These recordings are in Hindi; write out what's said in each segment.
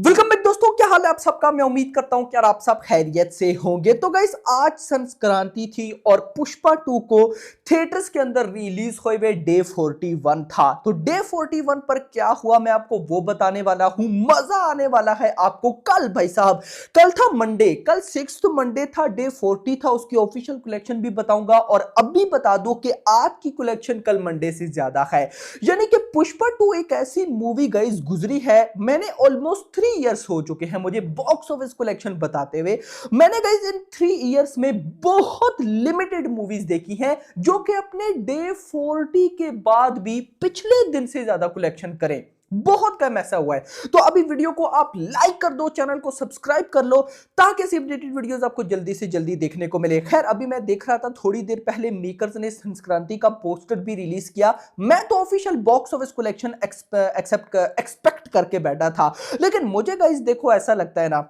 वेलकम बैक दोस्तों, क्या हाल है आप सबका। मैं उम्मीद करता हूं कि यार आप सब खैरियत से होंगे। तो गाइस आज संक्रांति थी और पुष्पा 2 को थिएटर्स के अंदर रिलीज हुए हुए डे 41 था। तो डे 41 पर क्या हुआ मैं आपको वो बताने वाला हूं। मजा आने वाला है आपको। कल भाई साहब, कल था मंडे, कल 6th मंडे था, डे 40 था। उसकी ऑफिशियल कलेक्शन भी बताऊंगा और अब भी बता दो कि आज की कलेक्शन कल मंडे से ज्यादा है। यानी कि पुष्पा 2 एक ऐसी मूवी गाइस गुजरी है, मैंने ऑलमोस्ट 3 इयर्स हो चुके हैं मुझे बॉक्स ऑफिस कलेक्शन बताते हुए। मैंने गाइस इन 3 इयर्स में बहुत लिमिटेड मूवीज देखी हैं जो कि अपने डे 40 के बाद भी पिछले दिन से ज्यादा कलेक्शन करें। बहुत कम ऐसा हुआ है। तो अभी वीडियो को आप लाइक कर दो, चैनल को सब्सक्राइब कर लो ताकि ऐसी अपडेटेड वीडियोस आपको जल्दी से जल्दी देखने को मिले। खैर अभी मैं देख रहा था थोड़ी देर पहले मेकर्स ने संक्रांति का पोस्टर भी रिलीज किया। मैं तो official box office collection expect करके बैठा था, लेकिन मुझे गाइस देखो ऐसा लगता है ना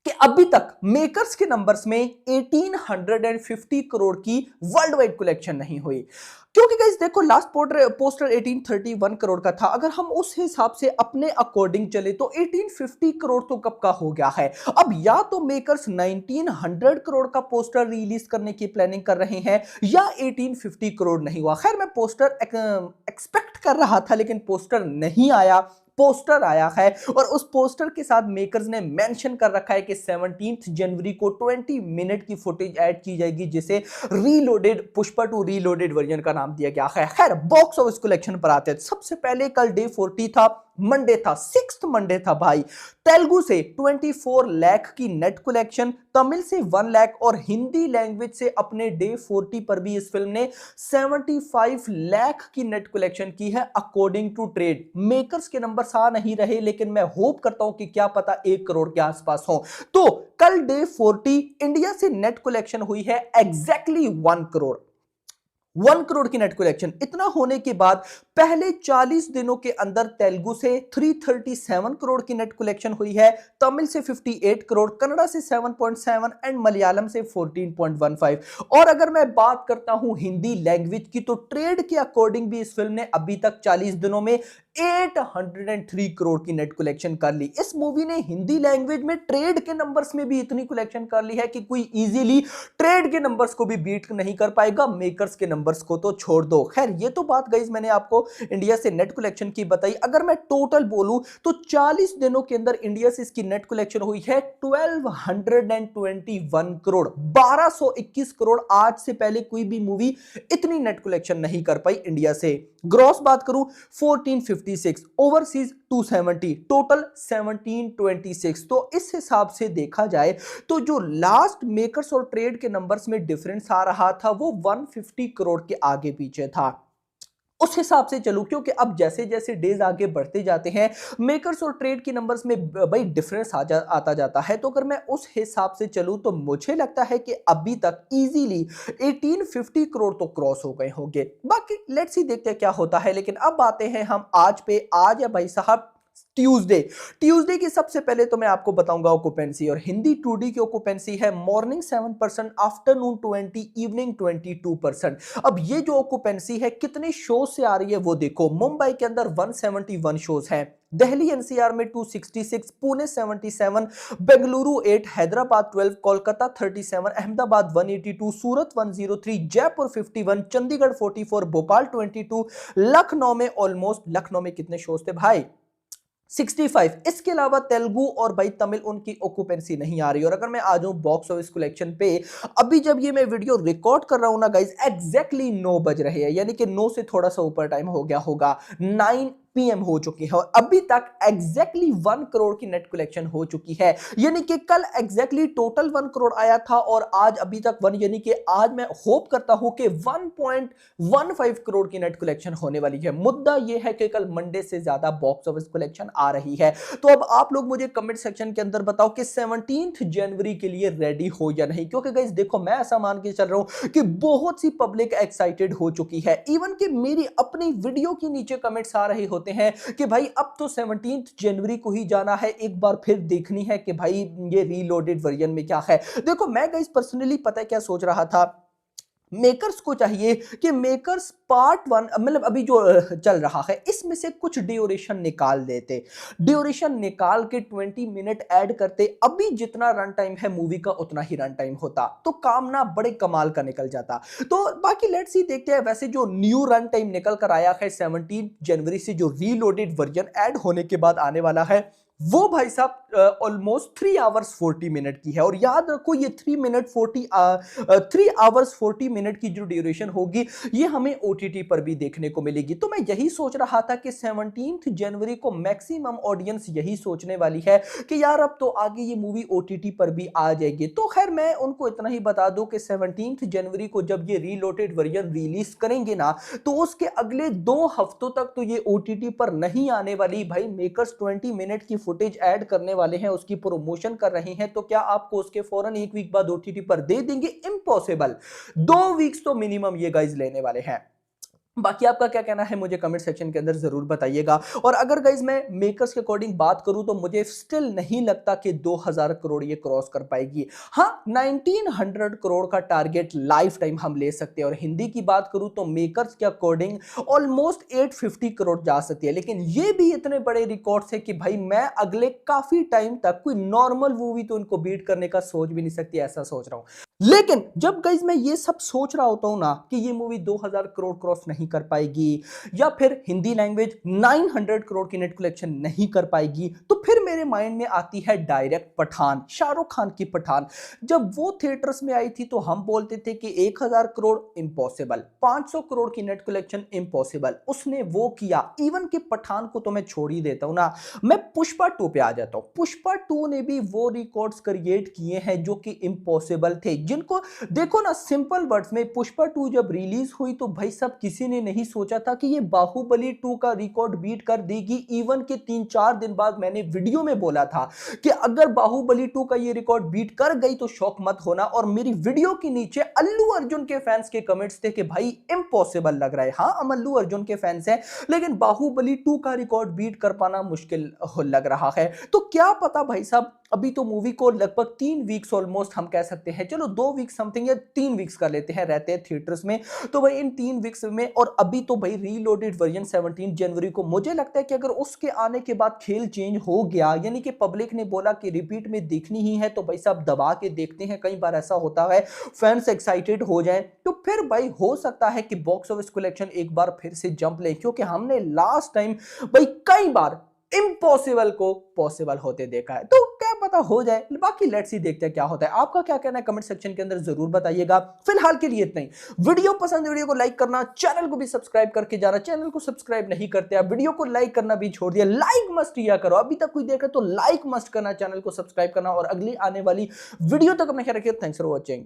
कि अभी तक मेकर्स के नंबर्स में 1850 करोड़ की वर्ल्ड वाइड कलेक्शन नहीं हुई। क्योंकि गाइस देखो लास्ट पोस्टर 1831 करोड़ का था। अगर हम उस हिसाब से अपने अकॉर्डिंग चले तो 1850 करोड़ तो कब का हो गया है। अब या तो मेकर्स 1900 करोड़ का पोस्टर रिलीज करने की प्लानिंग कर रहे हैं या 1850 करोड़ नहीं हुआ। खैर मैं पोस्टर एक्सपेक्ट कर रहा था लेकिन पोस्टर नहीं आया। पोस्टर आया है और उस पोस्टर के साथ मेकर्स ने मेंशन कर रखा है कि 17 जनवरी को 20 मिनट की फुटेज ऐड की जाएगी जिसे रीलोडेड पुष्पा 2 रीलोडेड वर्जन का नाम दिया गया है। खैर बॉक्स ऑफिस कलेक्शन पर आते हैं। सबसे पहले कल डे 40 था, मंडे था, 6th मंडे था भाई। तेलुगु से 24 लाख की नेट कलेक्शन, तमिल से 1 लाख और हिंदी लैंग्वेज से अपने डे 40 पर भी इस फिल्म ने 75 लाख की नेट कलेक्शन की है अकॉर्डिंग टू ट्रेड। मेकर्स के नंबर आ नहीं रहे लेकिन मैं होप करता हूं कि क्या पता 1 करोड़ के आसपास हो। तो कल डे 40 इंडिया से नेट कलेक्शन हुई है एग्जैक्टली 1 करोड़। 1 करोड़ की नेट कलेक्शन। इतना होने के बाद पहले 40 दिनों के अंदर तेलुगु से 337 करोड़ की नेट कलेक्शन हुई है, तमिल से 58 करोड़, कन्नड़ा से 7.7 एंड मलयालम से 14.15। और अगर मैं बात करता हूं हिंदी लैंग्वेज की तो ट्रेड के अकॉर्डिंग भी इस फिल्म ने अभी तक 40 दिनों में 803 करोड़ की नेट कलेक्शन कर ली। इस मूवी ने हिंदी लैंग्वेज में ट्रेड के नंबर्स में भी इतनी कलेक्शन कर ली है कि कोई इजीली ट्रेड के नंबर्स को भी बीट नहीं कर पाएगा। मेकर्स के नंबर्स को तो छोड़ दो। खैर ये तो बात गाइस मैंने आपको इंडिया से नेट कलेक्शन की बताई। अगर मैं टोटल बोलूं तो 40 दिनों के अंदर इंडिया से इसकी नेट कलेक्शन हुई है 1221 करोड़, 1221 करोड़। आज से पहले कोई भी मूवी इतनी नेट कलेक्शन नहीं कर पाई इंडिया से। ग्रॉस बात करूं 1456, ओवरसीज 270, टोटल 1726। तो इस हिसाब से देखा जाए तो जो लास्ट मेकर्स और ट्रेड के नंबर्स में डिफरेंस आ रहा था वो 150 करोड़ के आगे पीछे था। उस हिसाब से चलूं क्योंकि अब जैसे जैसे डेज आगे बढ़ते जाते हैं मेकर्स और ट्रेड की नंबर्स में भाई डिफरेंस आता जाता है। तो अगर मैं उस हिसाब से चलूं तो मुझे लगता है कि अभी तक इजीली 1850 करोड़ तो क्रॉस हो गए होंगे। बाकी लेट्स सी देखते हैं क्या होता है। लेकिन अब आते हैं हम आज पे। आज है भाई साहब ट्यूसडे। ट्यूसडे की सबसे पहले तो मैं आपको बताऊंगा ऑक्यूपेंसी। और हिंदी 2D की ऑक्यूपेंसी है मॉर्निंग 7%, आफ्टरनून 20, इवनिंग 22%। अब ये जो ऑक्यूपेंसी है कितने शो से आ रही है वो देखो। मुंबई के अंदर 171 शोज हैं, दिल्ली एनसीआर में 266, पुणे 77, बेंगलुरु 8, हैदराबाद 12, कोलकाता 37, अहमदाबाद 182, सूरत 103, जयपुर 51, चंडीगढ़ 44, भोपाल 22, लखनऊ में ऑलमोस्ट, लखनऊ में कितने शोज थे भाई 65। इसके अलावा तेलुगु और भाई तमिल उनकी ऑक्यूपेंसी नहीं आ रही। और अगर मैं आ जाऊं बॉक्स ऑफिस कलेक्शन पे, अभी जब ये मैं वीडियो रिकॉर्ड कर रहा हूं ना गाइस एग्जैक्टली 9 बज रहे हैं, यानी कि 9 से थोड़ा सा ऊपर टाइम हो गया होगा, 9 PM हो चुकी है और अभी तक एग्जैक्टली 1 करोड़ की नेट कलेक्शन हो चुकी है। यानी कि कल एग्जैक्टली टोटल 1 करोड़ आया था और आज अभी तक 1, यानी कि आज मैं होप करता हूं कि 1.15 करोड़ की नेट कलेक्शन होने वाली है। मुद्दा यह है कि कल मंडे से ज्यादा बॉक्स ऑफिस कलेक्शन आ रही है। तो अब आप लोग मुझे कमेंट सेक्शन के अंदर बताओ कि 17 जनवरी के लिए रेडी हो या नहीं। क्योंकि गाइस देखो मैं ऐसा मान के चल रहा हूं कि बहुत सी पब्लिक एक्साइटेड हो चुकी है। इवन कि मेरी अपनी वीडियो के नीचे कमेंट्स आ रहे होते हैं कि भाई अब तो 17 जनवरी को ही जाना है, एक बार फिर देखनी है कि भाई ये रीलोडेड वर्जन में क्या है। देखो मैं गाइस पर्सनली पता है क्या सोच रहा था, मेकर्स को चाहिए कि मेकर्स पार्ट वन मतलब अभी जो चल रहा है इसमें से कुछ ड्यूरेशन निकाल देते, ड्यूरेशन निकाल के 20 मिनट ऐड करते, अभी जितना रन टाइम है मूवी का उतना ही रन टाइम होता तो काम ना बड़े कमाल का निकल जाता। तो बाकी लेट्स सी देखते हैं। वैसे जो न्यू रन टाइम निकल कर आया है 17 जनवरी से, जो रीलोडेड वर्जन ऐड होने के बाद आने वाला है, वो भाई साहब ऑलमोस्ट 3 आवर्स 40 मिनट की है। और याद रखो ये 3 आवर्स 40 मिनट की जो ड्यूरेशन होगी ये हमें ओटीटी पर भी देखने को मिलेगी। तो मैं यही सोच रहा था कि 17 जनवरी को मैक्सिमम ऑडियंस यही सोचने वाली है कि यार अब तो आगे ये मूवी ओटीटी पर भी आ जाएगी। तो खैर मैं उनको इतना ही बता दूं कि 17 जनवरी को जब ये रीलोडेड वर्जन रिलीज करेंगे ना, तो उसके अगले 2 हफ्तों तक तो ये ओटीटी पर नहीं आने वाली। भाई मेकर्स 20 मिनट की फुटेज ऐड करने वाले हैं, उसकी प्रमोशन कर रहे हैं, तो क्या आपको उसके फौरन 1 वीक बाद ओटीटी पर दे देंगे? इम्पॉसिबल। 2 वीक्स तो मिनिमम ये गाइस लेने वाले हैं। बाकी आपका क्या कहना है मुझे कमेंट सेक्शन के अंदर जरूर बताइएगा। और अगर गाइज मैं मेकर्स के अकॉर्डिंग बात करूं तो मुझे स्टिल नहीं लगता कि 2000 करोड़ ये क्रॉस कर पाएगी। हाँ 1900 करोड़ का टारगेट लाइफ टाइम हम ले सकते हैं। और हिंदी की बात करूं तो मेकर्स के अकॉर्डिंग ऑलमोस्ट 850 करोड़ जा सकती है। लेकिन ये भी इतने बड़े रिकॉर्ड्स है कि भाई मैं अगले काफी टाइम तक कोई नॉर्मल मूवी तो इनको बीट करने का सोच भी नहीं सकती, ऐसा सोच रहा हूं। लेकिन जब गाइज मैं ये सब सोच रहा होता हूं ना कि ये मूवी 2000 करोड़ क्रॉस नहीं कर पाएगी या फिर हिंदी लैंग्वेज 900 करोड़ की नेट कलेक्शन नहीं कर पाएगी, तो फिर मेरे माइंड में आती है डायरेक्ट पठान, शाहरुख खान की पठान। जब वो थिएटर्स में आई थी तो हम बोलते थे कि 1000 करोड़ इम्पॉसिबल, 500 करोड़ की नेट कलेक्शन इम्पॉसिबल, उसने वो किया। इवन के पठान को तो मैं छोड़ ही देता हूं ना, मैं पुष्पा 2 पे आ जाता हूं। पुष्पा 2 ने भी वो रिकॉर्ड्स क्रिएट किए हैं जो कि इम्पॉसिबल थे, जिनको देखो ना सिंपल वर्ड्स में पुष्पा 2 जब रिलीज हुई तो भाई साहब किसी ने नहीं सोचा था कि ये बाहुबली 2 का रिकॉर्ड बीट कर देगी। इवन के 3-4 दिन बाद मैंने वीडियो में बोला था कि अगर बाहुबली 2 का ये रिकॉर्ड बीट कर गई तो शौक मत होना। और मेरी वीडियो के नीचे अल्लू अर्जुन के फैंस के कमेंट्स थे कि भाई इम्पॉसिबल लग रहा है। हाँ हम अल्लू अर्जुन के फैंस हैं, लेकिन बाहुबली 2 का रिकॉर्ड बीट कर पाना मुश्किल लग रहा है। तो क्या पता भाई साहब, अभी तो मूवी को लगभग 3 वीक्स ऑलमोस्ट हम कह सकते हैं, चलो 2 वीक्स समथिंग या 3 वीक्स कर लेते हैं, रहते हैं थिएटर्स में। तो भाई इन 3 वीक्स में, और अभी तो भाई रीलोडेड वर्जन 17 जनवरी को, मुझे लगता है कि अगर उसके आने के बाद खेल चेंज हो गया, यानी कि पब्लिक ने बोला कि रिपीट में देखनी ही है, तो भाई साहब दबा के देखते हैं। कई बार ऐसा होता है फैंस एक्साइटेड हो जाए तो फिर भाई हो सकता है कि बॉक्स ऑफिस कलेक्शन एक बार फिर से जंप ले, क्योंकि हमने लास्ट टाइम भाई कई बार इम्पॉसिबल को पॉसिबल होते देखा है। तो क्या पता हो जाए। बाकी लेट्स सी देखते हैं क्या होता है। आपका क्या कहना है कमेंट सेक्शन के अंदर जरूर बताइएगा। फिलहाल के लिए इतना ही। वीडियो पसंद, वीडियो को लाइक करना, चैनल को भी सब्सक्राइब करके जाना। चैनल को सब्सक्राइब नहीं करते आप, वीडियो को लाइक करना भी छोड़ दिया, लाइक मस्ट किया करो। अभी तक कोई देख रहे तो लाइक मस्ट करना, चैनल को सब्सक्राइब करना, और अगली आने वाली वीडियो तक अपने ख्याल रखिए। Thanks for watching.